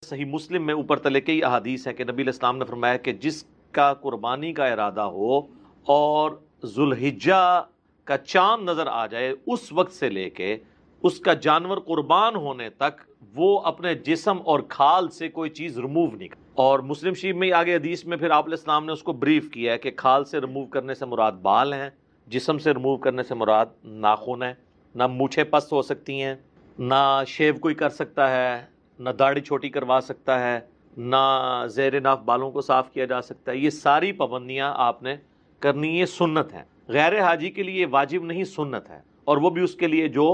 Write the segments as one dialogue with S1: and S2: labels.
S1: صحیح مسلم میں اوپر تلے کئی احادیث ہیں کہ نبی علیہ السلام نے فرمایا کہ جس کا قربانی کا ارادہ ہو اور ذوالحجہ کا چاند نظر آ جائے اس وقت سے لے کے اس کا جانور قربان ہونے تک وہ اپنے جسم اور کھال سے کوئی چیز ریموو نہیں کرے. اور مسلم شریف میں آگے حدیث میں پھر آپ علیہ السلام نے اس کو بریف کیا ہے کہ کھال سے ریموو کرنے سے مراد بال ہیں، جسم سے ریموو کرنے سے مراد ناخن ہے. نہ مونچھیں پست ہو سکتی ہیں، نہ شیو کوئی کر سکتا ہے، نہ داڑھی چھوٹی کروا سکتا ہے، نہ زیر ناف بالوں کو صاف کیا جا سکتا ہے. یہ ساری پابندیاں آپ نے کرنی، یہ سنت ہیں. غیر حاجی کے لیے واجب نہیں، سنت ہے، اور وہ بھی اس کے لیے جو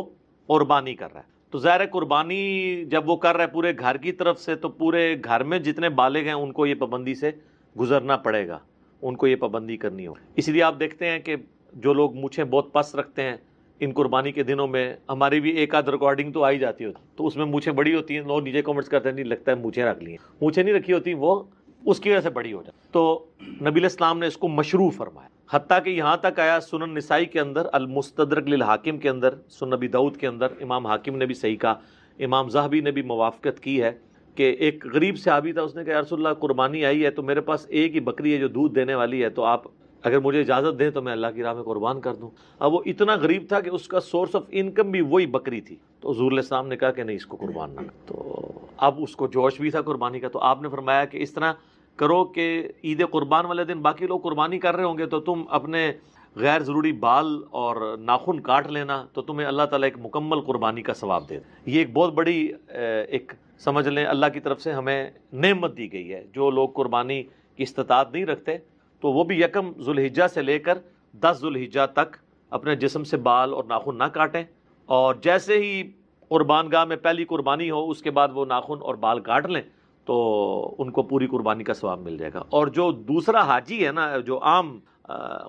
S1: قربانی کر رہا ہے. تو ظاہر ہے قربانی جب وہ کر رہا ہے پورے گھر کی طرف سے، تو پورے گھر میں جتنے بالغ ہیں ان کو یہ پابندی سے گزرنا پڑے گا، ان کو یہ پابندی کرنی ہو. اس لیے آپ دیکھتے ہیں کہ جو لوگ مونچھیں بہت پست رکھتے ہیں ان قربانی کے دنوں میں، ہماری بھی ایک آدھ ریکارڈنگ تو آئی جاتی ہوتی، تو اس میں مونچھیں بڑی ہوتی ہیں، لوگ نیچے کامنٹس کرتے ہیں نہیں لگتا ہے مونچھیں رکھ لی ہیں، مونچھیں نہیں رکھی ہوتی، وہ اس کی وجہ سے بڑی ہو جاتی. تو نبی علیہ السلام نے اس کو مشروع فرمایا، حتیٰ کہ یہاں تک آیا سنن نسائی کے اندر، المستدرک للحاکم کے اندر، سنن نبی داؤد کے اندر، امام حاکم نے بھی صحیح کہا، امام ذہبی نے بھی موافقت کی ہے کہ ایک غریب صحابی تھا، اس نے کہا یا رسول اللہ قربانی آئی ہے تو میرے پاس ایک ہی بکری ہے جو دودھ دینے والی ہے، تو آپ اگر مجھے اجازت دیں تو میں اللہ کی راہ میں قربان کر دوں. اب وہ اتنا غریب تھا کہ اس کا سورس آف انکم بھی وہی بکری تھی، تو حضور علیہ السلام نے کہا کہ نہیں اس کو قربان نہ کر. تو اب اس کو جوش بھی تھا قربانی کا، تو آپ نے فرمایا کہ اس طرح کرو کہ عید قربان والے دن باقی لوگ قربانی کر رہے ہوں گے تو تم اپنے غیر ضروری بال اور ناخن کاٹ لینا، تو تمہیں اللہ تعالیٰ ایک مکمل قربانی کا ثواب دے. یہ ایک بہت بڑی ایک سمجھ لیں اللہ کی طرف سے ہمیں نعمت دی گئی ہے. جو لوگ قربانی کی استطاعت نہیں رکھتے تو وہ بھی یکم ذوالحجہ سے لے کر 10 ذوالحجہ تک اپنے جسم سے بال اور ناخن نہ کاٹیں، اور جیسے ہی قربان گاہ میں پہلی قربانی ہو اس کے بعد وہ ناخن اور بال کاٹ لیں تو ان کو پوری قربانی کا ثواب مل جائے گا. اور جو دوسرا حاجی ہے نا، جو عام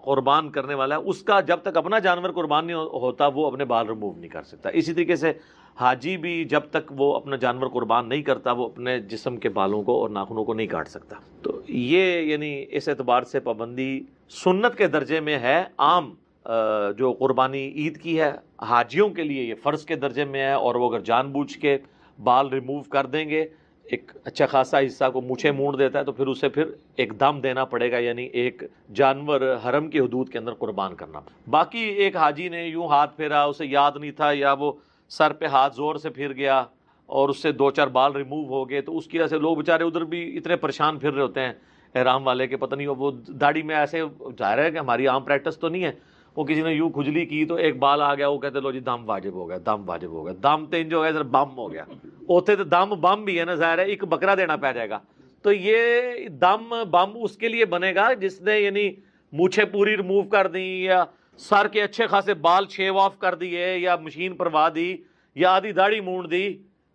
S1: قربان کرنے والا ہے، اس کا جب تک اپنا جانور قربان نہیں ہوتا وہ اپنے بال ریموو نہیں کر سکتا. اسی طریقے سے حاجی بھی جب تک وہ اپنا جانور قربان نہیں کرتا وہ اپنے جسم کے بالوں کو اور ناخنوں کو نہیں کاٹ سکتا. تو یہ یعنی اس اعتبار سے پابندی سنت کے درجے میں ہے. عام جو قربانی عید کی ہے حاجیوں کے لیے یہ فرض کے درجے میں ہے، اور وہ اگر جان بوجھ کے بال ریموو کر دیں گے، ایک اچھا خاصا حصہ کو مونچھیں مونڈ دیتا ہے، تو پھر اسے پھر ایک دم دینا پڑے گا، یعنی ایک جانور حرم کی حدود کے اندر قربان کرنا. باقی ایک حاجی نے یوں ہاتھ پھیرا، اسے یاد نہیں تھا، یا وہ سر پہ ہاتھ زور سے پھر گیا اور اس سے 2-4 بال ریموو ہو گئے، تو اس کی وجہ سے لوگ بیچارے ادھر بھی اتنے پریشان پھر رہے ہوتے ہیں احرام والے کے، پتہ نہیں وہ داڑھی میں ایسے ظاہر ہے کہ ہماری عام پریکٹس تو نہیں ہے، وہ کسی نے یوں کھجلی کی تو ایک بال آ گیا، وہ کہتے لو جی دم واجب ہو گیا، دم واجب ہو گیا، دم تین جو ہے ذرا بم ہو گیا، اوتے تو دم بم بھی ہے نا، ظاہر ہے ایک بکرا دینا پہ جائے گا. تو یہ دم بم اس کے لیے بنے گا جس نے یعنی مونچھیں پوری ریموو کر دیں، یا سر کے اچھے خاصے بال شیو آف کر دیے، یا مشین پروا دی، یا آدھی داڑھی مونڈ دی،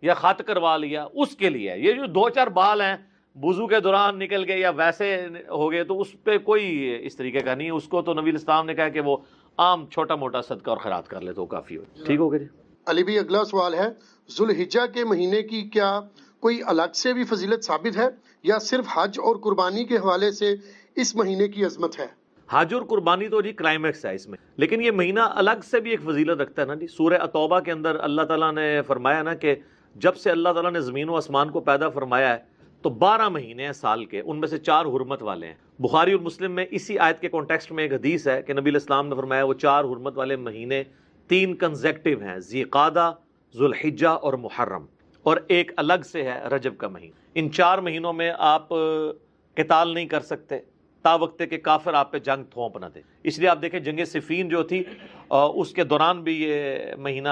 S1: یا خط کروا لیا، اس کے لیے. یہ جو 2-4 بال ہیں وضو کے دوران نکل گئے یا ویسے ہو گئے تو اس پہ کوئی اس طریقے کا نہیں ہے. اس کو تو نبی اسلام نے کہا کہ وہ عام چھوٹا موٹا صدقہ اور خیرات کر لے تو کافی ہو. ٹھیک ہو گیا جی.
S2: علی بھی اگلا سوال ہے، ذوالحجہ کے مہینے کی کیا کوئی الگ سے بھی فضیلت ثابت ہے، یا صرف حج اور قربانی کے حوالے سے اس مہینے کی عظمت ہے؟
S1: حج اور قربانی تو جی کلائمیکس ہے اس میں، لیکن یہ مہینہ الگ سے بھی ایک فضیلت رکھتا ہے نا جی. سورہ التوبہ کے اندر اللہ تعالیٰ نے فرمایا نا کہ جب سے اللہ تعالیٰ نے زمین و آسمان کو پیدا فرمایا ہے تو 12 مہینے ہیں سال کے، ان میں سے 4 حرمت والے ہیں. بخاری اور مسلم میں اسی آیت کے کانٹیکسٹ میں ایک حدیث ہے کہ نبی علیہ السلام نے فرمایا وہ 4 حرمت والے مہینے 3 کنزیکٹیو ہیں، ذی قعدہ، ذوالحجہ اور محرم، اور ایک الگ سے ہے رجب کا مہینہ. ان 4 مہینوں میں آپ قتال نہیں کر سکتے تا وقت کہ کافر آپ پہ جنگ تھوپ نہ دے. اس لیے آپ دیکھیں جنگ صفین جو تھی اس کے دوران بھی یہ مہینہ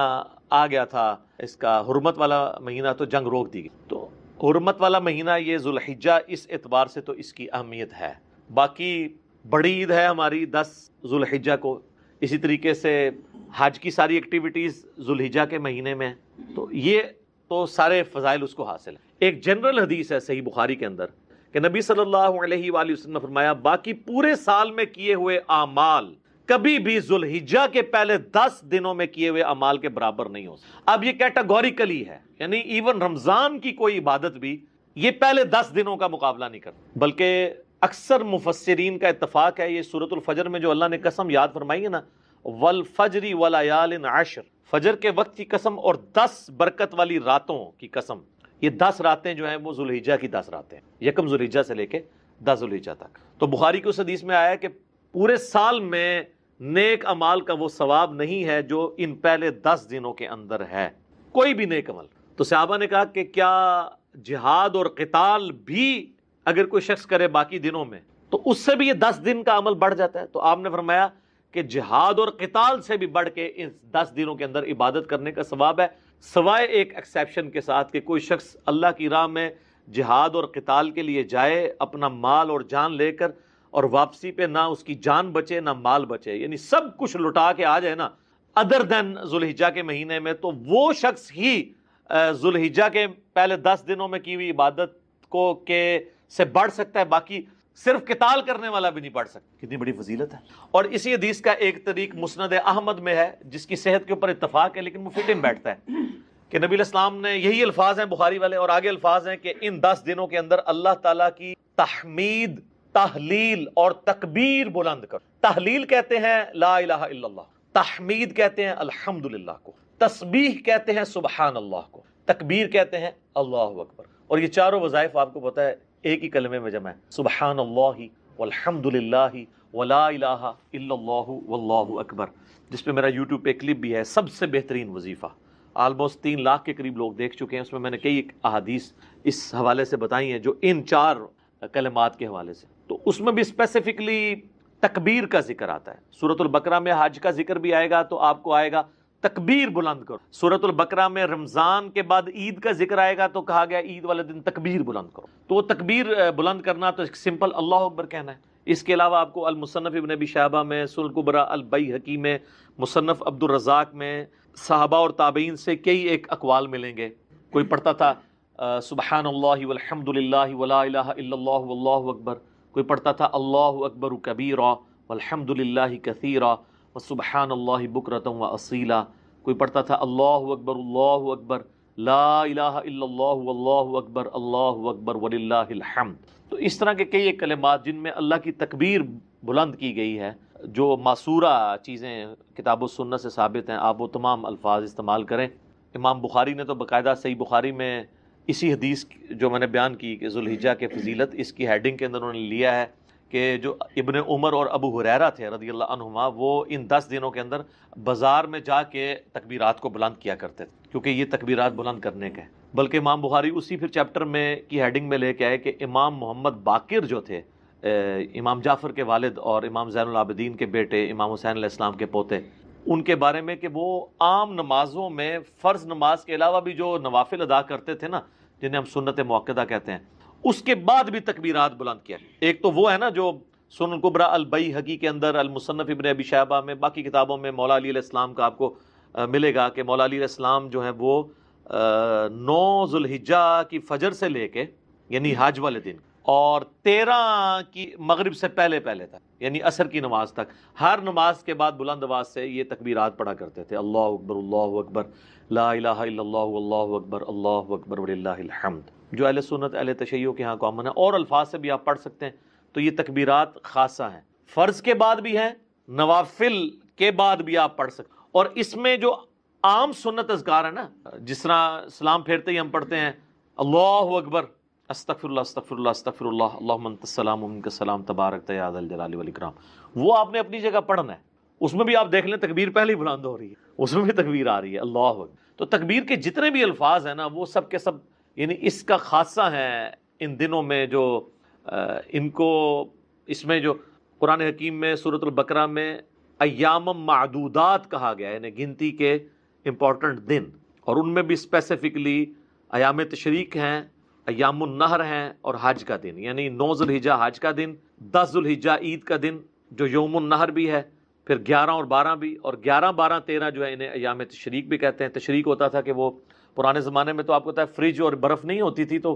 S1: آ گیا تھا، اس کا حرمت والا مہینہ، تو جنگ روک دی گئی. تو حرمت والا مہینہ یہ ذوالحجہ، اس اعتبار سے تو اس کی اہمیت ہے. باقی بڑی عید ہے ہماری 10 ذوالحجہ کو، اسی طریقے سے حج کی ساری ایکٹیویٹیز ذوالحجہ کے مہینے میں، تو یہ تو سارے فضائل اس کو حاصل ہیں. ایک جنرل حدیث ہے صحیح بخاری کے اندر کہ نبی صلی اللہ علیہ وآلہ وسلم نے فرمایا باقی پورے سال میں کیے ہوئے اعمال کبھی بھی ذوالحجہ کے پہلے 10 دنوں میں کیے ہوئے اعمال کے برابر نہیں ہو سکتے. اب یہ کیٹاگوریکلی ہے، یعنی ایون رمضان کی کوئی عبادت بھی یہ پہلے 10 دنوں کا مقابلہ نہیں کرتا. بلکہ اکثر مفسرین کا اتفاق ہے، یہ سورۃ الفجر میں جو اللہ نے قسم یاد فرمائی ہے نا، والفجر ولیال عشر، فجر کے وقت کی قسم اور 10 برکت والی راتوں کی قسم، یہ 10 راتیں جو ہیں وہ ذوالحجہ کی 10 راتیں ہیں، یکم ذوالحجہ سے لے کے 10 ذوالحجہ تک۔ تو بخاری کی اس حدیث میں آیا ہے کہ پورے سال میں نیک اعمال کا وہ ثواب نہیں ہے جو ان پہلے 10 دنوں کے اندر ہے، کوئی بھی نیک عمل۔ تو صحابہ نے کہا کہ کیا جہاد اور قتال بھی اگر کوئی شخص کرے باقی دنوں میں تو اس سے بھی یہ 10 دن کا عمل بڑھ جاتا ہے؟ تو آپ نے فرمایا کہ جہاد اور قتال سے بھی بڑھ کے ان 10 دنوں کے اندر عبادت کرنے کا ثواب ہے، سوائے ایک ایکسیپشن کے ساتھ کہ کوئی شخص اللہ کی راہ میں جہاد اور قتال کے لیے جائے اپنا مال اور جان لے کر، اور واپسی پہ نہ اس کی جان بچے نہ مال بچے، یعنی سب کچھ لٹا کے آ جائے نا ادر دین ذوالحجہ کے مہینے میں، تو وہ شخص ہی ذوالحجہ کے پہلے 10 دنوں میں کی ہوئی عبادت کو کے سے بڑھ سکتا ہے، باقی صرف قتال کرنے والا بھی نہیں بڑھ سکتا۔ کتنی بڑی فضیلت ہے۔ اور اسی حدیث کا ایک طریق مسند احمد میں ہے جس کی صحت کے اوپر اتفاق ہے لیکن وہ فٹ ان بیٹھتا ہے کہ نبی علیہ السلام نے، یہی الفاظ ہیں بخاری والے اور آگے الفاظ ہیں کہ ان 10 دنوں کے اندر اللہ تعالیٰ کی تحمید، تحلیل اور تکبیر بلند کرو۔ تحلیل کہتے ہیں لا الہ الا اللہ، تحمید کہتے ہیں الحمدللہ کو، تسبیح کہتے ہیں سبحان اللہ کو، تکبیر کہتے ہیں اللہ اکبر۔ اور یہ چاروں وظائف آپ کو پتہ ہے ایک ہی کلمے میں جمع ہے، سبحان اللہ والحمدللہ ولا الہ الا اللہ واللہ اکبر، جس پہ میرا یوٹیوب پہ کلپ بھی ہے۔ سب سے بہترین وظیفہ، آلموسٹ 3 لاکھ کے قریب لوگ دیکھ چکے ہیں، اس میں میں نے کئی احادیث اس حوالے سے بتائی ہیں جو ان 4 کلمات کے حوالے سے۔ تو اس میں بھی اسپیسیفکلی تکبیر کا ذکر آتا ہے۔ سورۃ البقرہ میں حج کا ذکر بھی آئے گا تو آپ کو آئے گا تکبیر بلند کرو۔ سورۃ البقرہ میں رمضان کے بعد عید کا ذکر آئے گا تو کہا گیا عید والے دن تکبیر بلند کرو۔ تو وہ تکبیر بلند کرنا تو سمپل اللہ اکبر کہنا ہے۔ اس کے علاوہ آپ کو المصنف ابن ابی شیبہ میں، سنن الکبریٰ البیہقی میں، مصنف عبد الرزاق میں صحابہ اور تابعین سے کئی ایک اقوال ملیں گے۔ کوئی پڑھتا تھا سبحان اللہ والحمد للہ ولا الہ الا اللہ واللہ اکبر، کوئی پڑھتا تھا اللہ اکبر کبیرا والحمد للہ کثیرا وسبحان اللہ بکرۃ واصیلا، کوئی پڑھتا تھا اللہ اکبر لا الہ الا اللہ واللہ اکبر وللہ الحمد۔ تو اس طرح کے کئی ایک کلمات جن میں اللہ کی تکبیر بلند کی گئی ہے، جو معصورہ چیزیں کتاب و سنت سے ثابت ہیں، آپ وہ تمام الفاظ استعمال کریں۔ امام بخاری نے تو باقاعدہ صحیح بخاری میں اسی حدیث جو میں نے بیان کی کہ ذوالحجہ کے فضیلت، اس کی ہیڈنگ کے اندر انہوں نے لیا ہے کہ جو ابن عمر اور ابو ہریرہ تھے رضی اللہ عنہما، وہ ان 10 دنوں کے اندر بازار میں جا کے تکبیرات کو بلند کیا کرتے تھے، کیونکہ یہ تکبیرات بلند کرنے کے ہیں۔ بلکہ امام بخاری اسی پھر چیپٹر میں کی ہیڈنگ میں لے کے آئے کہ امام محمد باقر جو تھے، امام جعفر کے والد اور امام زین العابدین کے بیٹے، امام حسین علیہ السلام کے پوتے، ان کے بارے میں کہ وہ عام نمازوں میں فرض نماز کے علاوہ بھی جو نوافل ادا کرتے تھے نا، جنہیں ہم سنت موقدہ کہتے ہیں، اس کے بعد بھی تکبیرات بلند کیا۔ ایک تو وہ ہے نا جو سنن الکبریٰ البیہقی کے اندر، المصنف ابن ابی شیبہ میں، باقی کتابوں میں مولا علی علیہ السلام کا آپ کو ملے گا کہ مولا علی علیہ السلام جو ہیں وہ 9 ذوالحجہ کی فجر سے لے کے یعنی حج والے دن اور 13 کی مغرب سے پہلے تک یعنی عصر کی نماز تک، ہر نماز کے بعد بلند آواز سے یہ تکبیرات پڑھا کرتے تھے، اللہ اکبر لا الہ الا اللہ اللہ اکبر وللہ الحمد، جو اہل سنت اہل تشیع کے ہاں کامن ہے۔ اور الفاظ سے بھی آپ پڑھ سکتے ہیں۔ تو یہ تکبیرات خاصہ ہیں، فرض کے بعد بھی ہیں، نوافل کے بعد بھی آپ پڑھ سکتے ہیں۔ اور اس میں جو عام سنت اذکار ہے نا، جس طرح سلام پھیرتے ہی ہم پڑھتے ہیں اللہ اکبر استغفر اللہ استغفر اللہ استغفر اللہ اللہم انت السلام ومنک السلام تبارک یا ذا الجلال والاکرام، وہ آپ نے اپنی جگہ پڑھنا ہے۔ اس میں بھی آپ دیکھ لیں تکبیر پہلے ہی بلند ہو رہی ہے، اس میں بھی تکبیر آ رہی ہے اللہ اکبر۔ تو تکبیر کے جتنے بھی الفاظ ہیں نا وہ سب کے سب یعنی اس کا خاصہ ہے ان دنوں میں، جو ان کو اس میں جو قرآن حکیم میں سورۃ البقرہ میں ایام معدودات کہا گیا ہے، یعنی گنتی کے امپورٹنٹ دن، اور ان میں بھی اسپیسیفکلی ایام تشریق ہیں، ایام النہر ہیں اور حج کا دن، یعنی 9 ذوالحجہ حج کا دن، 10 ذوالحجہ عید کا دن جو یوم النہر بھی ہے، پھر 11 اور 12 بھی، اور 11 12 13 جو ہے انہیں ایام تشریق بھی کہتے ہیں۔ تشریق ہوتا تھا کہ وہ پرانے زمانے میں تو آپ کو پتہ ہے فریج اور برف نہیں ہوتی تھی، تو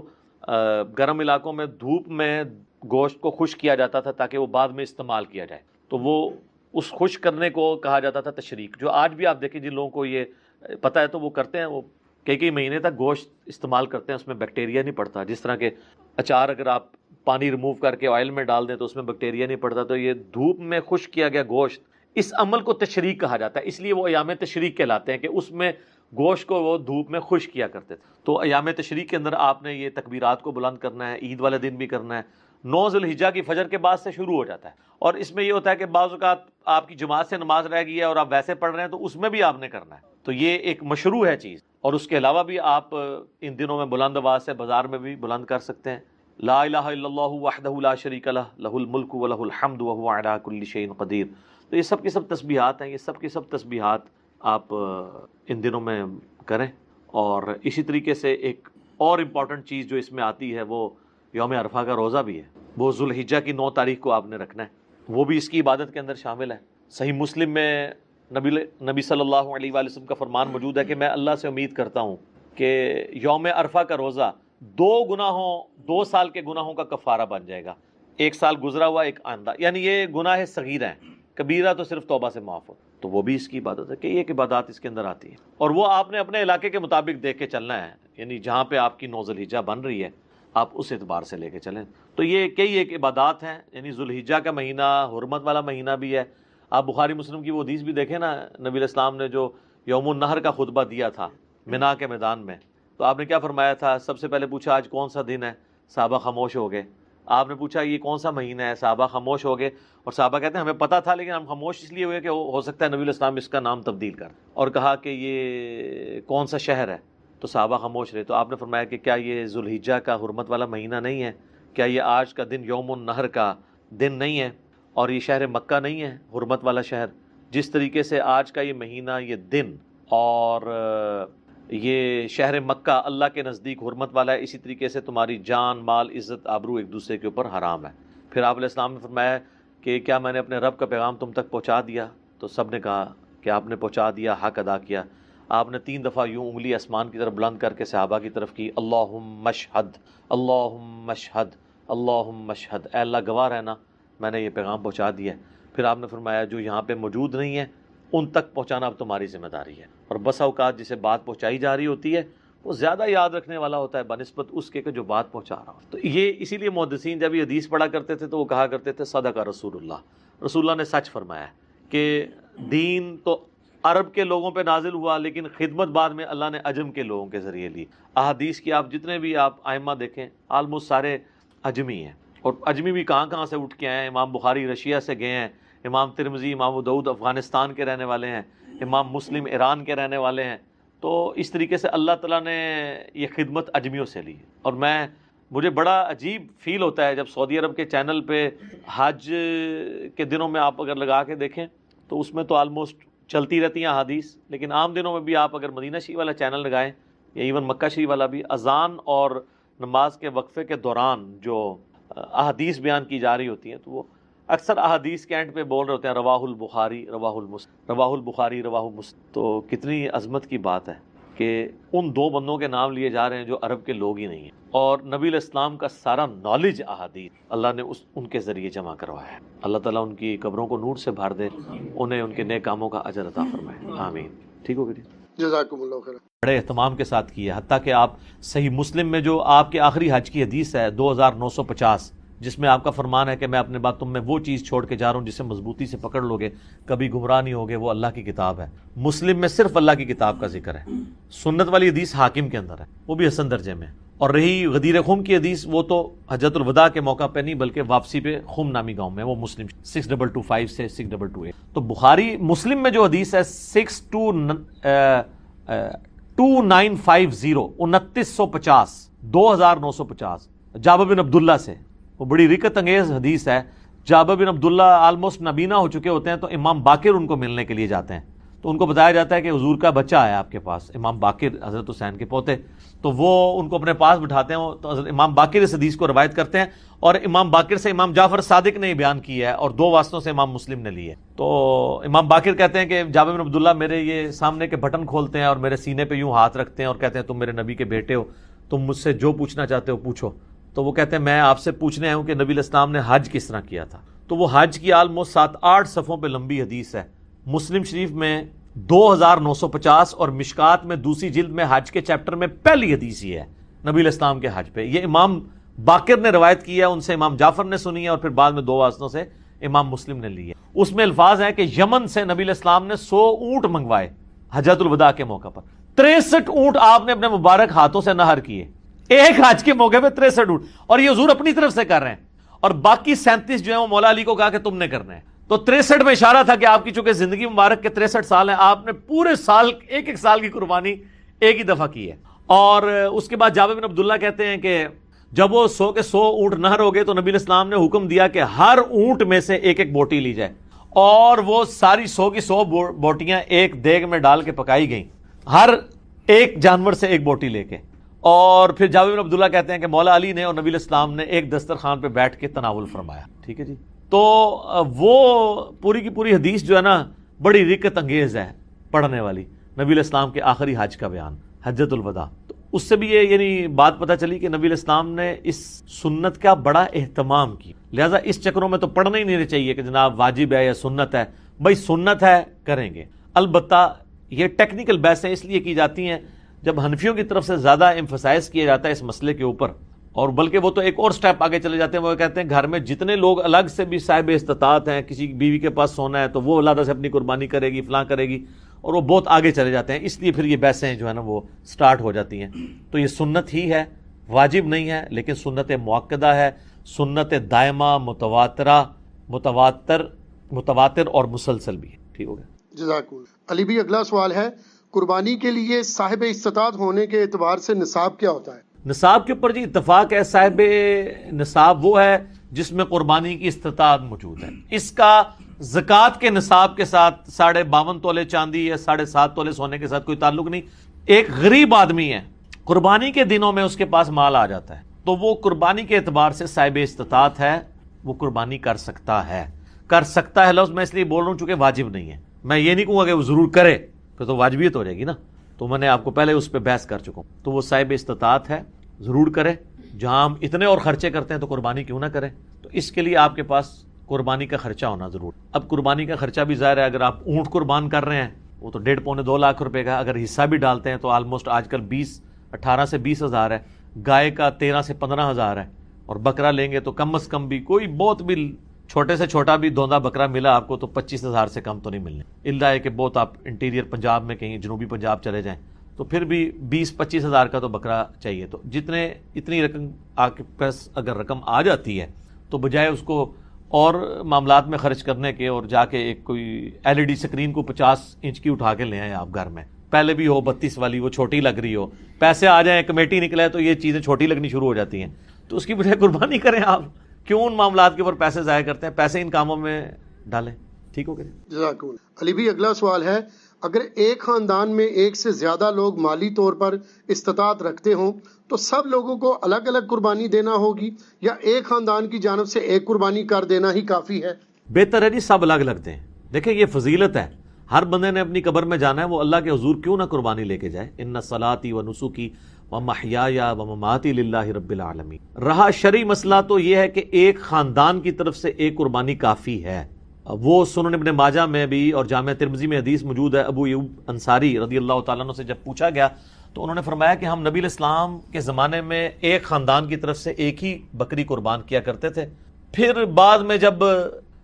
S1: گرم علاقوں میں دھوپ میں گوشت کو خشک کیا جاتا تھا تاکہ وہ بعد میں استعمال کیا جائے، تو وہ اس خشک کرنے کو کہا جاتا تھا تشریق، جو آج بھی آپ دیکھیں جن لوگوں کو یہ پتہ ہے تو وہ کرتے ہیں، وہ کئی مہینے تک گوشت استعمال کرتے ہیں، اس میں بیکٹیریا نہیں پڑتا۔ جس طرح کہ اچار اگر آپ پانی ریموو کر کے آئل میں ڈال دیں تو اس میں بیکٹیریا نہیں پڑتا، تو یہ دھوپ میں خشک کیا گیا گوشت، اس عمل کو تشریق کہا جاتا ہے، اس لیے وہ ایام تشریق کہلاتے ہیں کہ اس میں گوشت کو وہ دھوپ میں خشک کیا کرتے تھے. تو ایام تشریق کے اندر آپ نے یہ تکبیرات کو بلند کرنا ہے, عید والے دن بھی کرنا ہے. 9 ذی الحجہ کی فجر کے بعد سے شروع ہو جاتا ہے, اور اس میں یہ ہوتا ہے کہ بعض اوقات آپ کی جماعت سے نماز رہ گئی ہے اور آپ ویسے پڑھ رہے ہیں تو اس میں بھی آپ نے کرنا ہے. تو یہ ایک مشروع ہے چیز, اور اس کے علاوہ بھی آپ ان دنوں میں بلند آواز سے بازار میں بھی بلند کر سکتے ہیں. لا الہ الا اللہ وحدہ لا شریک لہ لہ الملک و لہ الحمد وہو علی کل شیء قدیر. تو یہ سب کی سب تسبیحات ہیں, یہ سب کی سب تسبیحات آپ ان دنوں میں کریں. اور اسی طریقے سے ایک اور امپورٹنٹ چیز جو اس میں آتی ہے وہ یوم عرفہ کا روزہ بھی ہے. وہ ذو الحجہ کی 9 تاریخ کو آپ نے رکھنا ہے, وہ بھی اس کی عبادت کے اندر شامل ہے. صحیح مسلم میں نبی صلی اللہ علیہ وآلہ وسلم کا فرمان موجود ہے کہ میں اللہ سے امید کرتا ہوں کہ یوم عرفہ کا روزہ 2 سال کے گناہوں کا کفارہ بن جائے گا. 1 سال گزرا ہوا, ایک آئندہ, یعنی یہ گناہ صغیرہ ہیں, کبیرہ تو صرف توبہ سے معاف ہو. تو وہ بھی اس کی عبادت ہے کہ ایک عبادات اس کے اندر آتی ہے, اور وہ آپ نے اپنے علاقے کے مطابق دیکھ کے چلنا ہے. یعنی جہاں پہ آپ کی 9 ذی الحجہ بن رہی ہے آپ اس اعتبار سے لے کے چلیں. تو یہ کئی ایک عبادات ہیں. یعنی ذو الحجہ کا مہینہ حرمت والا مہینہ بھی ہے. آپ بخاری مسلم کی وہ حدیث بھی دیکھیں نا, نبی علیہ السلام نے جو یوم النحر کا خطبہ دیا تھا منا کے میدان میں, تو آپ نے کیا فرمایا تھا؟ سب سے پہلے پوچھا آج کون سا دن ہے, صحابہ خاموش ہو گئے. آپ نے پوچھا یہ کون سا مہینہ ہے, صحابہ خاموش ہو گئے. اور صحابہ کہتے ہیں ہمیں پتہ تھا لیکن ہم خاموش اس لیے ہوئے کہ ہو سکتا ہے نبی علیہ السلام اس کا نام تبدیل کر. اور کہا کہ یہ کون سا شہر ہے, تو صحابہ خاموش رہے. تو آپ نے فرمایا کہ کیا یہ ذو الحجہ کا حرمت والا مہینہ نہیں ہے؟ کیا یہ آج کا دن یوم النحر کا دن نہیں ہے؟ اور یہ شہر مکہ نہیں ہے حرمت والا شہر؟ جس طریقے سے آج کا یہ مہینہ, یہ دن اور یہ شہر مکہ اللہ کے نزدیک حرمت والا ہے, اسی طریقے سے تمہاری جان, مال, عزت, آبرو ایک دوسرے کے اوپر حرام ہے. پھر آپ علیہ السلام نے فرمایا کہ کیا میں نے اپنے رب کا پیغام تم تک پہنچا دیا؟ تو سب نے کہا کہ آپ نے پہنچا دیا, حق ادا کیا. آپ نے 3 دفعہ یوں انگلی آسمان کی طرف بلند کر کے صحابہ کی طرف کی, اللہم اشہد اللہم اشہد اللہم اشہد, اے اللہ گواہ رہنا میں نے یہ پیغام پہنچا دیا ہے. پھر آپ نے فرمایا جو یہاں پہ موجود نہیں ہے ان تک پہنچانا اب تمہاری ذمہ داری ہے. اور بسا اوقات جسے بات پہنچائی جا رہی ہوتی ہے وہ زیادہ یاد رکھنے والا ہوتا ہے بنسبت اس کے کہ جو بات پہنچا رہا ہو. تو یہ اسی لیے محدثین جب یہ حدیث پڑھا کرتے تھے تو وہ کہا کرتے تھے صدق رسول اللہ, رسول اللہ نے سچ فرمایا کہ دین تو عرب کے لوگوں پہ نازل ہوا لیکن خدمت بعد میں اللہ نے عجم کے لوگوں کے ذریعے لی. احادیث کی آپ جتنے بھی آپ ائمہ دیکھیں آلموسٹ سارے عجمی ہیں, اور عجمی بھی کہاں سے اٹھ کے آئے ہیں. امام بخاری رشیا سے گئے ہیں, امام ترمذی, امام ابو داؤد افغانستان کے رہنے والے ہیں, امام مسلم ایران کے رہنے والے ہیں. تو اس طریقے سے اللہ تعالیٰ نے یہ خدمت عجمیوں سے لی. اور مجھے بڑا عجیب فیل ہوتا ہے جب سعودی عرب کے چینل پہ حج کے دنوں میں آپ اگر لگا کے دیکھیں تو اس میں تو آلموسٹ چلتی رہتی ہیں احادیث, لیکن عام دنوں میں بھی آپ اگر مدینہ شریف والا چینل لگائیں یا ایون مکہ شریف والا بھی, اذان اور نماز کے وقفے کے دوران جو احادیث بیان کی جا رہی ہوتی ہیں تو وہ اکثر احادیث کے اینڈ پہ بول رہے ہوتے ہیں رواہ البخاری رواہ المسلم رواہ البخاری رواہ مسلم. تو کتنی عظمت کی بات ہے کہ ان 2 بندوں کے نام لیے جا رہے ہیں جو عرب کے لوگ ہی نہیں ہیں, اور نبی علیہ السلام کا سارا نالج احادیث اللہ نے ان کے ذریعے جمع کروایا ہے. اللہ تعالیٰ ان کی قبروں کو نور سے بھر دے, انہیں ان کے نیک کاموں کا اجر عطا فرمائے, آمین. ٹھیک ہو گئی,
S2: جزاکم اللہ خیر.
S1: بڑے اہتمام کے ساتھ کیا, حتیٰ کہ آپ صحیح مسلم میں جو آپ کے آخری حج کی حدیث ہے 2950 جس میں آپ کا فرمان ہے کہ میں اپنے بعد تم میں وہ چیز چھوڑ کے جا رہا ہوں جسے مضبوطی سے پکڑ لوگے کبھی گمراہ نہیں ہوگے, وہ اللہ کی کتاب ہے. مسلم میں صرف اللہ کی کتاب کا ذکر ہے. سنت والی حدیث حاکم کے اندر ہے, وہ بھی حسن درجے میں. اور رہی غدیر خم کی حدیث, وہ تو حجۃ الوداع کے موقع پہ نہیں بلکہ واپسی پہ خم نامی گاؤں میں, وہ مسلم 6225 سے 6228. تو بخاری مسلم میں جو حدیث ہے 2950 جابر بن عبداللہ سے, وہ بڑی رکت انگیز حدیث ہے. جابر بن عبداللہ آلموسٹ نابینا ہو چکے ہوتے ہیں تو امام باقر ان کو ملنے کے لیے جاتے ہیں, تو ان کو بتایا جاتا ہے کہ حضور کا بچہ ہے آپ کے پاس, امام باقر حضرت حسین کے پوتے. تو وہ ان کو اپنے پاس بٹھاتے ہیں, تو حضرت امام باقر اس حدیث کو روایت کرتے ہیں, اور امام باقر سے امام جعفر صادق نے یہ بیان کیا ہے, اور 2 واسطوں سے امام مسلم نے لی ہے. تو امام باقر کہتے ہیں کہ جابر بن عبداللہ میرے یہ سامنے کے بٹن کھولتے ہیں اور میرے سینے پہ یوں ہاتھ رکھتے ہیں اور کہتے ہیں تم میرے نبی کے بیٹے ہو, تم مجھ سے جو پوچھنا چاہتے ہو پوچھو. تو وہ کہتے ہیں میں آپ سے پوچھنے آیا ہوں کہ نبی علیہ السلام نے حج کس طرح کیا تھا. تو وہ حج کی آلموسٹ 7-8 صفحوں پہ لمبی حدیث ہے. مسلم شریف میں 2950 اور مشکات میں دوسری جلد میں حج کے چیپٹر میں پہلی حدیث یہ ہے نبی علیہ السلام کے حج پہ. یہ امام باقر نے روایت کی ہے, ان سے امام جعفر نے سنی ہے, اور پھر بعد میں 2 واسطوں سے امام مسلم نے لی ہے. اس میں الفاظ ہیں کہ یمن سے نبی علیہ السلام نے 100 اونٹ منگوائے حجۃ الوداع کے موقع پر. 63 اونٹ آپ نے اپنے مبارک ہاتھوں سے نہر کیے ایک حج کے موقع پہ 63 اونٹ, اور یہ حضور اپنی طرف سے کر رہے ہیں, اور باقی 37 جو ہیں وہ مولا علی کو کہا کہ تم نے کرنا ہے. تو 63 میں اشارہ تھا کہ آپ کی چونکہ زندگی مبارک کے 63 سال ہیں, آپ نے پورے سال ایک ایک سال کی قربانی ایک ہی دفعہ کی ہے. اور اس کے بعد جابر بن عبداللہ کہتے ہیں کہ جب وہ 100 کے 100 اونٹ نہر ہو گئے تو نبی علیہ السلام نے حکم دیا کہ ہر اونٹ میں سے ایک ایک بوٹی لی جائے, اور وہ ساری 100 کی 100 بوٹیاں ایک دیگ میں ڈال کے پکائی گئیں, ہر ایک جانور سے ایک بوٹی لے کے. اور پھر جابر بن عبداللہ کہتے ہیں کہ مولا علی نے اور نبی علیہ السلام نے ایک دسترخوان پہ بیٹھ کے تناول فرمایا. ٹھیک ہے جی. تو وہ پوری کی پوری حدیث جو ہے نا بڑی رکت انگیز ہے پڑھنے والی, نبی علیہ السلام کے آخری حج کا بیان, حجۃ الوداع. تو اس سے بھی یہ یعنی بات پتہ چلی کہ نبی علیہ السلام نے اس سنت کا بڑا اہتمام کیا. لہٰذا اس چکروں میں تو پڑھنا ہی نہیں چاہیے کہ جناب واجب ہے یا سنت ہے. بھائی سنت ہے کریں گے. البتہ یہ ٹیکنیکل بحثیں اس لیے کی جاتی ہیں جب حنفیوں کی طرف سے زیادہ ایمفسائز کیا جاتا ہے اس مسئلے کے اوپر, اور بلکہ وہ تو ایک اور سٹیپ آگے چلے جاتے ہیں. وہ کہتے ہیں گھر میں جتنے لوگ الگ سے بھی صاحب استطاعت ہیں, کسی بیوی کے پاس سونا ہے تو وہ علادہ سے اپنی قربانی کرے گی, فلاں کرے گی, اور وہ بہت آگے چلے جاتے ہیں. اس لیے پھر یہ بحثیں جو ہے نا وہ سٹارٹ ہو جاتی ہیں. تو یہ سنت ہی ہے, واجب نہیں ہے, لیکن سنت مؤکدہ ہے, سنت دائمہ, متواتر اور مسلسل بھی ہے. ٹھیک ہو گیا,
S2: جزاک اللہ. علی بھی اگلا سوال ہے, قربانی کے لیے صاحب استطاعت ہونے کے اعتبار سے نصاب کیا ہوتا ہے؟
S1: نصاب کے اوپر جی اتفاق ہے, صاحب نصاب وہ ہے جس میں قربانی کی استطاعت موجود ہے. اس کا زکوٰۃ کے نصاب کے ساتھ 52.5 تولے چاندی یا 7.5 تولے سونے کے ساتھ کوئی تعلق نہیں. ایک غریب آدمی ہے, قربانی کے دنوں میں اس کے پاس مال آ جاتا ہے, تو وہ قربانی کے اعتبار سے صاحب استطاعت ہے, وہ قربانی کر سکتا ہے. لفظ میں اس لیے بول رہا ہوں چونکہ واجب نہیں ہے. میں یہ نہیں کہوں گا کہ وہ ضرور کرے, پھر تو واجبیت ہو جائے گی نا. تو میں نے آپ کو پہلے اس پہ بحث کر چکا ہوں. تو وہ صاحب استطاعت ہے, ضرور کرے. جہاں ہم اتنے اور خرچے کرتے ہیں تو قربانی کیوں نہ کریں. تو اس کے لیے آپ کے پاس قربانی کا خرچہ ہونا ضرور. اب قربانی کا خرچہ بھی ظاہر ہے, اگر آپ اونٹ قربان کر رہے ہیں وہ تو 1.5-2 لاکھ روپے کا, اگر حصہ بھی ڈالتے ہیں تو آلموسٹ آج کل 18 سے 20 ہزار ہے, گائے کا 13 سے 15 ہزار ہے, اور بکرا لیں گے تو کم از کم بھی کوئی بہت بھی چھوٹے سے چھوٹا بھی دوندا بکرا ملا آپ کو تو 25 ہزار سے کم تو نہیں ملنے. اللہ ہے کہ بہت آپ انٹیریئر پنجاب میں کہیں جنوبی پنجاب چلے جائیں تو پھر بھی 20-25 ہزار کا تو بکرا چاہیے. تو اتنی رقم آپ کے پاس اگر رقم آ جاتی ہے تو بجائے اس کو اور معاملات میں خرچ کرنے کے اور جا کے ایک کوئی LED سکرین کو 50 انچ کی اٹھا کے لے آئیں آپ گھر میں, پہلے بھی ہو 32 والی, وہ چھوٹی لگ رہی ہو, پیسے آ جائیں, کمیٹی نکلے تو یہ چیزیں چھوٹی لگنی شروع ہو جاتی ہیں. تو اس کی بجائے قربانی کریں. آپ کیوں ان معاملات کے اوپر پیسے ضائع کرتے ہیں, پیسے ان کاموں میں ڈالیں. ٹھیک ہو گیا,
S2: جزاک اللہ. علی بھی اگلا سوال ہے, اگر ایک خاندان میں ایک سے زیادہ لوگ مالی طور پر استطاعت رکھتے ہوں تو سب لوگوں کو الگ الگ قربانی دینا ہوگی یا ایک خاندان کی جانب سے ایک قربانی کر دینا ہی کافی ہے؟
S1: بہتر ہے جی سب الگ الگ دیں. دیکھیں یہ فضیلت ہے, ہر بندے نے اپنی قبر میں جانا ہے, وہ اللہ کے حضور کیوں نہ قربانی لے کے جائے. ان صلاتی و نسکی و محیایا و مماتی للہ رب العالمین. رہا شرعی مسئلہ تو یہ ہے کہ ایک خاندان کی طرف سے ایک قربانی کافی ہے. وہ سنن ابن ماجہ میں بھی اور جامع ترمذی میں حدیث موجود ہے. ابو ایوب انصاری رضی اللہ تعالیٰ عنہ سے جب پوچھا گیا تو انہوں نے فرمایا کہ ہم نبی علیہ السلام کے زمانے میں ایک خاندان کی طرف سے ایک ہی بکری قربان کیا کرتے تھے. پھر بعد میں جب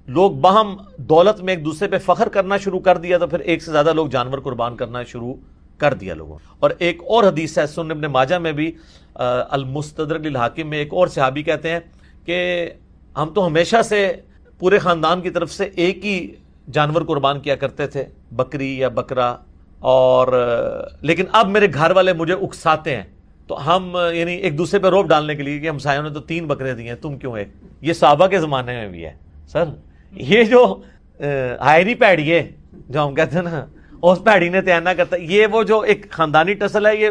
S1: لوگ باہم دولت میں ایک دوسرے پہ فخر کرنا شروع کر دیا تو پھر ایک سے زیادہ لوگ جانور قربان کرنا شروع کر دیا لوگوں. اور ایک اور حدیث ہے سنن ابن ماجہ میں بھی, المستدرک للحاکم میں, ایک اور صحابی کہتے ہیں کہ ہم تو ہمیشہ سے پورے خاندان کی طرف سے ایک ہی جانور قربان کیا کرتے تھے, بکری یا بکرا, اور لیکن اب میرے گھر والے مجھے اکساتے ہیں تو ہم یعنی ایک دوسرے پہ روب ڈالنے کے لیے کہ ہمسایوں نے تو 3 بکرے دیے ہیں, تم کیوں ایک. یہ صحابہ کے زمانے میں بھی ہے سر. یہ جو ہائری پیڑی ہے جو ہم کہتے ہیں نا, اس پیڑی نے تیار نہ کرتا, یہ وہ جو ایک خاندانی ٹسل ہے, یہ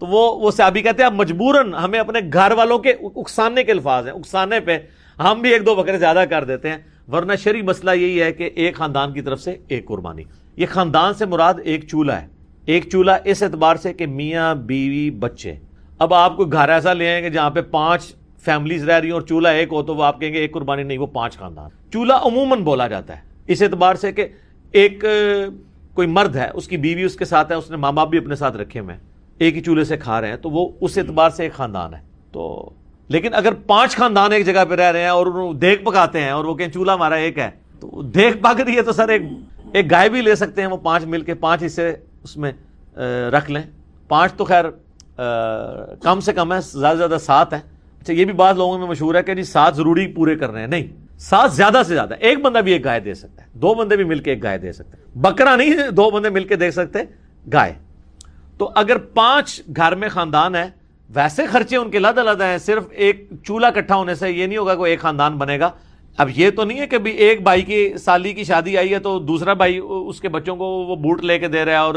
S1: تو وہ صحابی کہتے ہیں اب مجبوراً ہمیں اپنے گھر والوں کے اکسانے کے الفاظ ہیں, اکسانے پہ ہم بھی 1-2 بکرے زیادہ کر دیتے ہیں. ورنہ شرعی مسئلہ یہی ہے کہ ایک خاندان کی طرف سے ایک قربانی. یہ خاندان سے مراد ایک چولہا ہے. ایک چولہا اس اعتبار سے کہ میاں بیوی بچے. اب آپ کو گھر ایسا لے آئیں کہ جہاں پہ 5 فیملیز رہ رہی ہیں اور چولہا ایک ہو تو وہ آپ کہیں گے ایک قربانی نہیں, وہ 5 خاندان. چولہا عموماً بولا جاتا ہے اس اعتبار سے کہ ایک کوئی مرد ہے, اس کی بیوی اس کے ساتھ ہے, اس نے ماں باپ بھی اپنے ساتھ رکھے ہوئے ہیں, ایک ہی چولہے سے کھا رہے ہیں, تو وہ اس اعتبار سے ایک خاندان ہے. تو لیکن اگر 5 خاندان ایک جگہ پہ رہ رہے ہیں اور انہوں دیکھ پکاتے ہیں اور وہ کہیں چولہا ہمارا ایک ہے, تو دیکھ پک رہی ہے تو سر ایک گائے بھی لے سکتے ہیں, وہ 5 مل کے 5 حصے اس میں رکھ لیں, 5 تو خیر کم سے کم ہے، زیادہ سے زیادہ 7 ہیں. اچھا یہ بھی بات لوگوں میں مشہور ہے کہ جی 7 ضروری پورے کرنے ہیں، نہیں، 7 زیادہ سے زیادہ. ایک بندہ بھی ایک گائے دے سکتا ہے، 2 بندے بھی مل کے ایک گائے دے سکتے ہیں. بکرا نہیں 2 بندے مل کے دے سکتے گائے. تو اگر 5 گھر میں خاندان ہے، ویسے خرچے ان کے علیحدہ علیحدہ ہیں. صرف ایک چولہا اکٹھا ہونے سے یہ نہیں ہوگا کہ ایک خاندان بنے گا. اب یہ تو نہیں ہے کہ بھی ایک بھائی کی سالی کی شادی آئی ہے تو دوسرا بھائی اس کے بچوں کو وہ بوٹ لے کے دے رہا ہے اور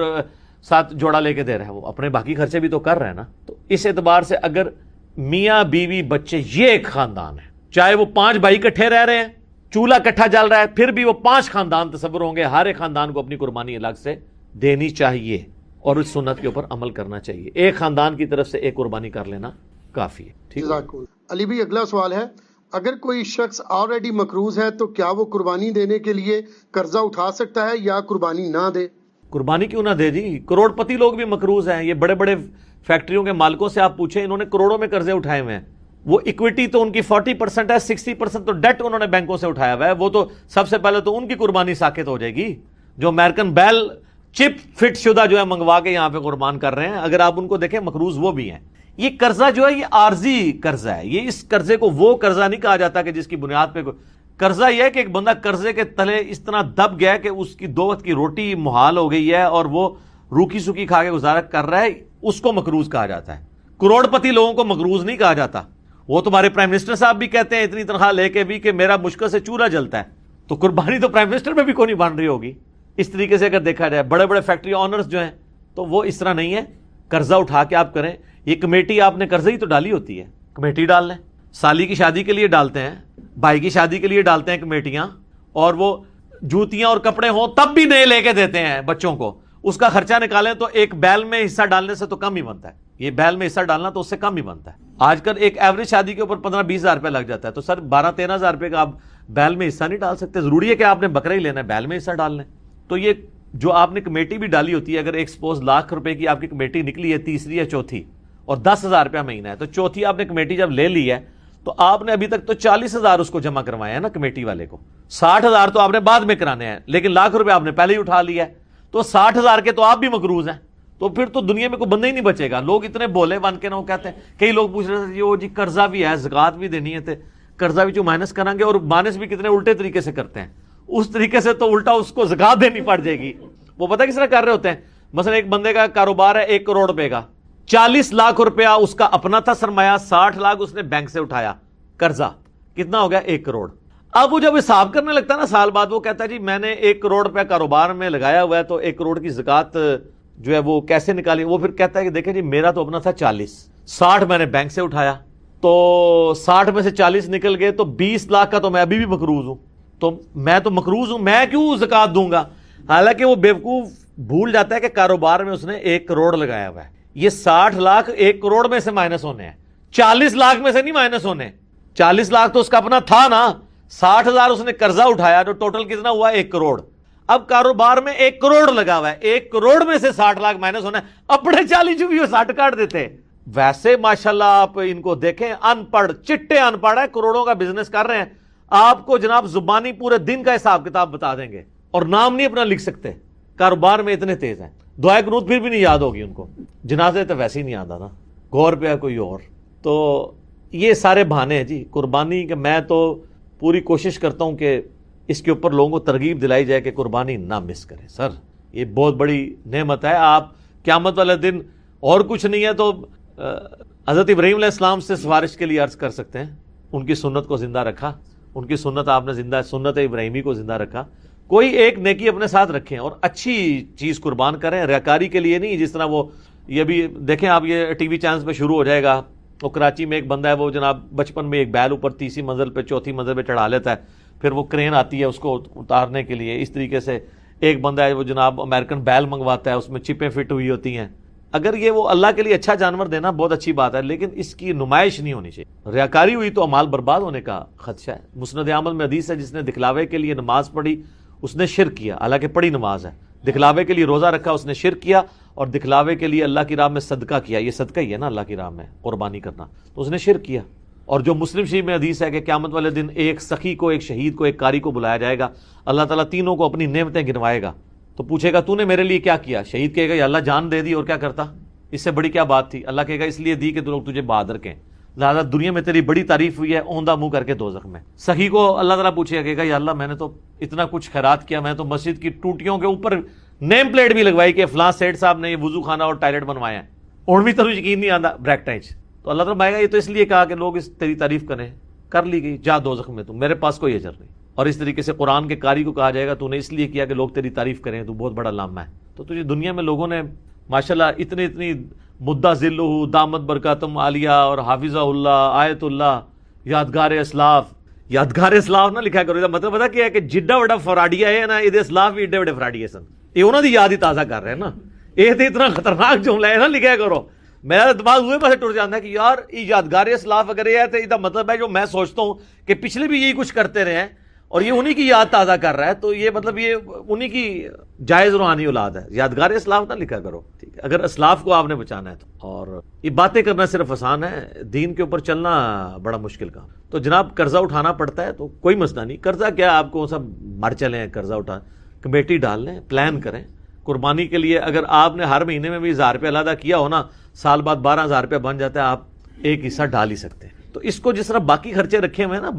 S1: 7 جوڑا لے کے دے رہا ہے، وہ اپنے باقی خرچے بھی تو کر رہے ہیں نا. تو اس اعتبار سے اگر میاں بیوی بچے یہ ایک خاندان ہے، چاہے وہ 5 بھائی اکٹھے رہ رہے ہیں، چولہا اکٹھا جل رہا ہے، پھر بھی وہ 5 خاندان تصور ہوں گے. ہر ایک خاندان کو اپنی قربانی الگ سے دینی چاہیے اور اس سنت کے اوپر عمل کرنا چاہیے. ایک خاندان کی طرف سے ایک قربانی کر لینا کافی ہے. ٹھیک ہے
S2: علی بھائی، اگلا سوال ہے، اگر کوئی شخص آلریڈی مقروض ہے تو کیا وہ قربانی دینے کے لیے قرضہ اٹھا سکتا ہے یا قربانی نہ دے؟
S1: قربانی کیوں نہ دے جی، کروڑ پتی لوگ بھی مقروض ہیں. یہ بڑے بڑے فیکٹریوں کے مالکوں سے آپ پوچھیں، انہوں نے کروڑوں میں قرضے اٹھائے ہوئے ہیں. وہ اکویٹی تو ان کی 40% ہے، 60% تو ڈیٹ انہوں نے بینکوں سے اٹھایا ہوا ہے. وہ تو سب سے پہلے تو ان کی قربانی ساقط ہو جائے گی جو امریکن بیل چپ فٹ شدہ جو ہے منگوا کے یہاں پہ قربان کر رہے ہیں. اگر آپ ان کو دیکھیں مقروض وہ بھی ہیں. یہ قرضہ جو ہے یہ عارضی قرضہ ہے. یہ اس قرضے کو وہ قرضہ نہیں کہا جاتا کہ جس کی بنیاد پہ قرضہ یہ ہے کہ ایک بندہ قرضے کے تلے اس طرح دب گیا کہ اس کی 2 وقت کی روٹی محال ہو گئی ہے اور وہ روکی سوکی کھا کے گزارا کر رہا ہے، اس کو مقروض کہا جاتا ہے. کروڑ پتی لوگوں کو مقروض نہیں کہا جاتا. وہ تمہارے پرائم منسٹر صاحب بھی کہتے ہیں اتنی تنخواہ لے کے بھی کہ میرا مشکل سے چولہا جلتا ہے. تو قربانی تو پرائم منسٹر میں بھی کوئی نہیں بن رہی ہوگی. اس طریقے سے اگر دیکھا جائے بڑے بڑے فیکٹری آنرز جو ہیں تو وہ اس طرح نہیں ہے. قرضہ اٹھا کے آپ کریں. یہ کمیٹی آپ نے قرضے ہی تو ڈالی ہوتی ہے، کمیٹی ڈال لیں. سالی کی شادی کے لیے ڈالتے ہیں، بھائی کی شادی کے لیے ڈالتے ہیں کمیٹیاں، اور وہ جوتیاں اور کپڑے ہوں تب بھی نئے لے کے دیتے ہیں بچوں کو. اس کا خرچہ نکالیں تو ایک بیل میں حصہ ڈالنے سے تو کم ہی بنتا ہے. یہ بیل میں حصہ ڈالنا تو اس سے کم ہی بنتا ہے. آج کل ایک ایوریج شادی کے اوپر 15-20 ہزار روپے لگ جاتا ہے. تو سر 12-13 ہزار روپے کا آپ بیل میں حصہ نہیں ڈال سکتے. ضروری ہے کہ آپ نے بکرا ہی لینا ہے، بیل میں حصہ ڈال لیں. تو یہ جو آپ نے کمیٹی بھی ڈالی ہوتی ہے، اگر ایک سپوز ₹1,00,000 کی آپ کی کمیٹی نکلی ہے، تیسری یا چوتھی، اور 10,000 روپیہ مہینہ ہے، تو چوتھی آپ نے کمیٹی جب لے لی ہے تو آپ نے ابھی تک تو 40,000 اس کو جمع کروائے ہیں نا کمیٹی والے کو. 60,000 تو آپ نے بعد میں کرانے ہیں، لیکن ₹1,00,000 آپ نے پہلے ہی اٹھا لیا ہے. تو 60,000 کے تو آپ بھی مقروض ہیں. تو پھر تو دنیا میں کوئی بندہ ہی نہیں بچے گا. لوگ اتنے بولے بن کے نا، وہ کہتے ہیں، کئی لوگ پوچھ رہے تھے جی قرضہ بھی ہے، زکوٰۃ بھی دینی ہے، تو قرضہ بھی جو مائنس کریں گے، اور مائنس بھی کتنے الٹے طریقے سے کرتے ہیں. اس طریقے سے تو الٹا اس کو زکوٰۃ دینی پڑ جائے گی. وہ پتہ کس طرح کر رہے ہوتے ہیں. مثلا ایک بندے کا کاروبار ہے 1 کروڑ روپے کا، 40 لاکھ روپیہ اس کا اپنا تھا سرمایہ، 60 لاکھ اس نے بینک سے اٹھایا قرضہ. کتنا ہو گیا؟ 1 کروڑ. اب وہ جب حساب کرنے لگتا ہے نا سال بعد، وہ کہتا ہے جی میں نے 1 کروڑ روپے کاروبار میں لگایا ہوا ہے، تو 1 کروڑ کی زکوٰۃ جو ہے وہ کیسے نکالی. وہ پھر کہتا ہے کہ دیکھیں جی میرا تو اپنا تھا 40، 60 میں نے بینک سے اٹھایا، تو 60 میں سے 40 نکل گئے، تو 20 لاکھ کا تو میں ابھی بھی مقروض ہوں. تو میں تو مقروض ہوں، میں کیوں زکوٰۃ دوں گا؟ حالانکہ وہ بیوقوف بھول جاتا ہے کہ کاروبار میں اس نے 1 کروڑ لگایا ہوا ہے. یہ 60 لاکھ 1 کروڑ میں سے مائنس ہونے ہیں، 40 لاکھ میں سے نہیں مائنس ہونے. 40 لاکھ تو اس کا اپنا تھا نا، 60,000 اس نے قرضہ اٹھایا، تو ٹوٹل کتنا ہوا؟ 1 کروڑ. اب کاروبار میں 1 کروڑ لگا ہوا ہے، 1 کروڑ میں سے 60 لاکھ مائنس ہونا ہے. اپنے 40 جو بھی وہ 60 کاٹ دیتے. ویسے ماشاءاللہ آپ ان کو دیکھیں، ان پڑھ چٹے ان پڑھ ہے، کروڑوں کا بزنس کر رہے ہیں. آپ کو جناب زبانی پورے دن کا حساب کتاب بتا دیں گے، اور نام نہیں اپنا لکھ سکتے. کاروبار میں اتنے تیز ہیں. دعائے قنوت پھر بھی نہیں یاد ہوگی ان کو. جنازے تو ویسے ہی نہیں یاد آنا، غور پہ ہے کوئی اور. تو یہ سارے بہانے ہیں جی قربانی کے. میں تو پوری کوشش کرتا ہوں کہ اس کے اوپر لوگوں کو ترغیب دلائی جائے کہ قربانی نہ مس کریں. سر یہ بہت بڑی نعمت ہے. آپ قیامت والے دن اور کچھ نہیں ہے تو حضرت ابراہیم علیہ السلام سے سفارش کے لیے عرض کر سکتے ہیں. ان کی سنت کو زندہ رکھا، ان کی سنت آپ نے زندہ، سنت ابراہیمی کو زندہ رکھا. کوئی ایک نیکی اپنے ساتھ رکھیں اور اچھی چیز قربان کریں، ریاکاری کے لیے نہیں. جس طرح وہ یہ بھی دیکھیں آپ، یہ ٹی وی چینلز پہ شروع ہو جائے گا. وہ کراچی میں ایک بندہ ہے، وہ جناب بچپن میں ایک بیل اوپر 30 منزل پہ 4تھی منزل پہ چڑھا لیتا ہے، پھر وہ کرین آتی ہے اس کو اتارنے کے لیے. اس طریقے سے ایک بندہ ہے وہ جناب امریکن بیل منگواتا ہے، اس میں چپیں فٹ ہوئی ہوتی ہیں. اگر یہ وہ اللہ کے لیے اچھا جانور دینا بہت اچھی بات ہے، لیکن اس کی نمائش نہیں ہونی چاہیے. ریاکاری ہوئی تو اعمال برباد ہونے کا خدشہ ہے. مسند احمد میں حدیث ہے، جس نے دکھلاوے کے لیے نماز پڑھی اس نے شرک کیا، حالانکہ پڑھی نماز ہے. دکھلاوے کے لیے روزہ رکھا اس نے شرک کیا، اور دکھلاوے کے لیے اللہ کی راہ میں صدقہ کیا. یہ صدقہ ہی ہے نا اللہ کی راہ میں قربانی کرنا، تو اس نے شرک کیا. اور جو مسلم شریف میں حدیث ہے کہ قیامت والے دن ایک سخی کو، ایک شہید کو، ایک قاری کو بلایا جائے گا. اللہ تعالیٰ تینوں کو اپنی نعمتیں گنوائے گا، تو پوچھے گا تو نے میرے لیے کیا کیا؟ شہید کہے گا یا اللہ جان دے دی، اور کیا کرتا؟ اس سے بڑی کیا بات تھی؟ اللہ کہے گا اس لیے دی کہ لوگ تجھے بہادر کہیں، لہٰذا دنیا میں تیری بڑی تعریف ہوئی ہے، اوندھا منہ کر کے دوزخ میں۔ سخی کو اللہ تعالیٰ پوچھے گا، کہے گا یا اللہ میں نے تو اتنا کچھ خیرات کیا، میں تو مسجد کی ٹوٹیوں کے اوپر نیم پلیٹ بھی لگوائی کہ فلاں سیٹ صاحب نے یہ وضو خانہ اور ٹائلٹ بنوایا ہے، اور بھی تجھے یقین نہیں آتا بریکٹائچ۔ تو اللہ تعالیٰ کہے گا یہ تو اس لیے کہا کہ لوگ اس تیری تعریف کریں، کر لی گئی، جا دوزخ میں، تم میرے پاس کوئی اجر نہیں۔ اور اس طریقے سے قرآن کے قاری کو کہا جائے گا تو نے اس لیے کیا کہ لوگ تیری تعریف کریں، تو بہت بڑا لامہ ہے۔ تو تجھے دنیا میں لوگوں نے ماشاءاللہ اتنی مدہ ذلہ دامت برکاتم عالیہ اور حافظہ اللہ، آیت اللہ، یادگار اسلاف۔ یادگار اسلاف نہ لکھا کرو، مطلب پتا کیا ہے کہ جڈا وڈا فراڈیا ہے نا، یہ اسلاف بھی ایڈے وڈے فراڈیے سن، یہ انہوں نے یاد ہی تازہ کر رہے ہیں نا، یہ تو اتنا خطرناک جملہ ہے نا، لکھا کرو۔ میرا دماغ ہوئے پاسے ٹوٹ جاتا ہے کہ یار یادگار اسلاف اگر یہ ہے تو یہ مطلب ہے جو میں سوچتا ہوں کہ پچھلے بھی یہی کچھ کرتے رہے ہیں اور یہ انہی کی یاد تازہ کر رہا ہے، تو یہ مطلب یہ انہی کی جائز روحانی اولاد ہے۔ یادگار اسلاف نہ لکھا کرو، ٹھیک ہے، اگر اسلاف کو آپ نے بچانا ہے تو۔ اور یہ باتیں کرنا صرف آسان ہے، دین کے اوپر چلنا بڑا مشکل کام۔ تو جناب قرضہ اٹھانا پڑتا ہے تو کوئی مسئلہ نہیں، قرضہ کیا آپ کو سب مر چلیں ہیں، قرضہ اٹھا کمیٹی ڈال لیں، پلان کریں قربانی کے لیے۔ اگر آپ نے ہر مہینے میں بھی 1000 روپے علیحدہ کیا ہو نا، سال بعد 12000 روپے بن جاتا ہے، آپ ایک حصہ ڈال ہی سکتے ہیں۔ تو اس کو جس طرح باقی خرچے رکھے ہوئے ہیں نا،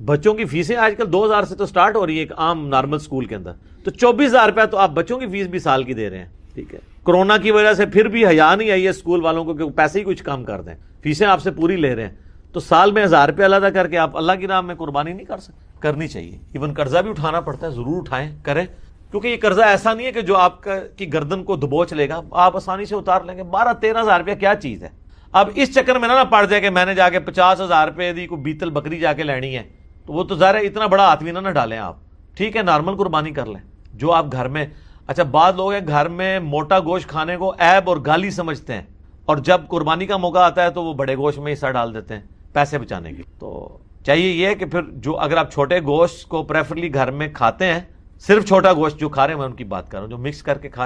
S1: بچوں کی فیسیں آج کل 2000 سے تو سٹارٹ ہو رہی ہے ایک عام نارمل سکول کے اندر، تو 24000 روپے تو آپ بچوں کی فیس بھی سال کی دے رہے ہیں، ٹھیک ہے۔ کرونا کی وجہ سے پھر بھی حیا نہیں آئی ہے اسکول والوں کو کہ پیسے ہی کچھ کم کر دیں، فیسیں آپ سے پوری لے رہے ہیں، تو سال میں 1000 روپے علیحدہ کر کے آپ اللہ کی راہ میں قربانی نہیں کر سکتے، کرنی چاہیے۔ ایون قرضہ بھی اٹھانا پڑتا ہے، ضرور اٹھائیں، کریں، کیونکہ یہ قرضہ ایسا نہیں ہے کہ جو آپ کی گردن کو دبوچ لے گا، آپ آسانی سے اتار لیں گے۔ 12-13 ہزار روپیہ کیا چیز ہے؟ اب اس چکر میں نہ پڑ جائے کہ میں نے جا کے 50,000 روپے دی کوئی بیتل بکری جا کے لینی ہے، تو وہ تو ظاہر ہے اتنا بڑا ہاتھ بھی نہ ڈالیں آپ، ٹھیک ہے، نارمل قربانی کر لیں جو آپ گھر میں۔ اچھا بعض لوگ ہیں گھر میں موٹا گوشت کھانے کو عیب اور گالی سمجھتے ہیں، اور جب قربانی کا موقع آتا ہے تو وہ بڑے گوشت میں حصہ ڈال دیتے ہیں پیسے بچانے کے۔ تو چاہیے یہ ہے کہ پھر جو اگر آپ چھوٹے گوشت کو پریفرلی گھر میں کھاتے ہیں، صرف چھوٹا گوشت جو کھا رہے ہیں، میں ان کی بات کر رہا ہوں، جو مکس کر کے کھا رہے ہیں